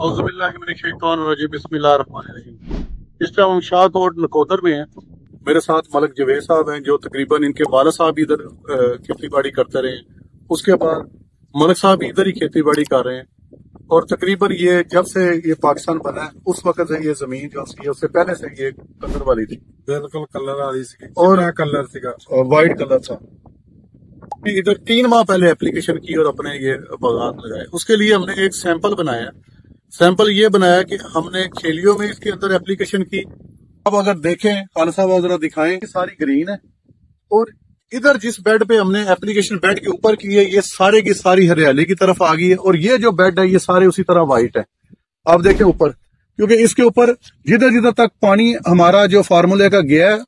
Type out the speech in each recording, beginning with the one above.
बिस्मिल्लाहिर्रहमानिर्रहीम। इस टाइम हम शाहकोट नकोदर में हैं। मेरे साथ मलक जवेद साहब हैं, जो तकरीबन इनके वाला साहब इधर खेती बाड़ी करते रहे। उसके बाद मलक साहब इधर ही खेती बाड़ी कर रहे हैं। और तकरीबन ये जब से ये पाकिस्तान बना है उस वक्त से ये जमीन जो सी उससे पहले से ये कलर वाली थी, बिल्कुल कलर वाली सी और कलर सी वाइट कलर था। इधर 3 माह पहले एप्लीकेशन की और अपने ये बागात लगाए। उसके लिए हमने एक सैंपल बनाया। सैंपल ये बनाया कि हमने खेलियों में इसके अंदर एप्लीकेशन की। अब अगर देखें, खान साहब जरा दिखाएं, सारी ग्रीन है। और इधर जिस बेड पे हमने एप्लीकेशन बेड के ऊपर की है, ये सारे की सारी हरियाली की तरफ आ गई है। और ये जो बेड है ये सारे उसी तरह व्हाइट है। आप देखें ऊपर, क्योंकि इसके ऊपर जिधर जिधर तक पानी हमारा जो फार्मूले का गया है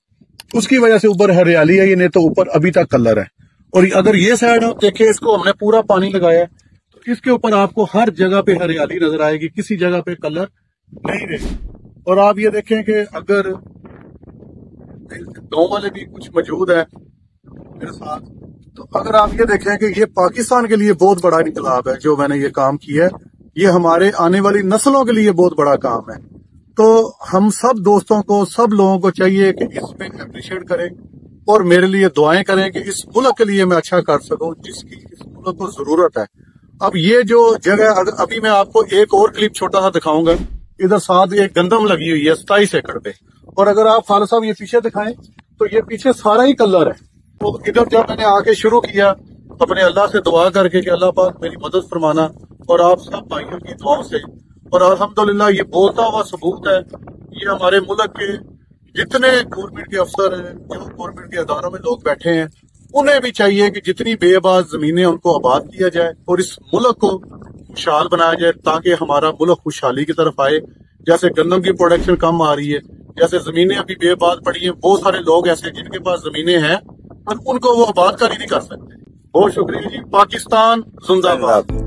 उसकी वजह से ऊपर हरियाली है, ये नहीं तो ऊपर अभी तक कलर है। और अगर ये साइड आप देखें, इसको हमने पूरा पानी लगाया है तो इसके ऊपर आपको हर जगह पे हरियाली नजर आएगी, किसी जगह पे कलर नहीं रहेगी। और आप ये देखें कि अगर गांव वाले भी कुछ मौजूद है मेरे साथ, तो अगर आप ये देखें कि ये पाकिस्तान के लिए बहुत बड़ा इनकलाब है जो मैंने ये काम किया है। ये हमारे आने वाली नस्लों के लिए बहुत बड़ा काम है। तो हम सब दोस्तों को, सब लोगों को चाहिए कि इसमें अप्रिशिएट करें और मेरे लिए दुआएं करें कि इस मुल्क के लिए मैं अच्छा कर सकूं जिसकी इस मुल्क को जरूरत है। अब ये जो जगह, अभी मैं आपको एक और क्लिप छोटा सा दिखाऊंगा। इधर साथ एक गंदम लगी हुई है 27 एकड़ पे। और अगर आप खालिद साहब ये पीछे दिखाएं तो ये पीछे सारा ही कलर है। तो इधर जब मैंने आके शुरू किया अपने अल्लाह से दुआ करके कि अल्लाह पाक मेरी मदद फरमाना, और आप सब भाइयों की दुआओं से, और अल्हम्दुलिल्लाह ये बोलता हुआ सबूत है। ये हमारे मुल्क के जितने गवर्नमेंट के अफसर हैं, जो गवर्नमेंट के अदारों में लोग बैठे हैं, उन्हें भी चाहिए कि जितनी बेबाज जमीनें उनको आबाद किया जाए और इस मुल्क को खुशहाल बनाया जाए, ताकि हमारा मुल्क खुशहाली की तरफ आए। जैसे गंदम की प्रोडक्शन कम आ रही है, जैसे जमीनें अभी बेबाद पड़ी हैं, बहुत सारे लोग ऐसे जिनके पास जमीनें हैं पर उनको वो आबाद कर ही नहीं कर सकते। बहुत शुक्रिया जी। पाकिस्तान जिंदाबाद।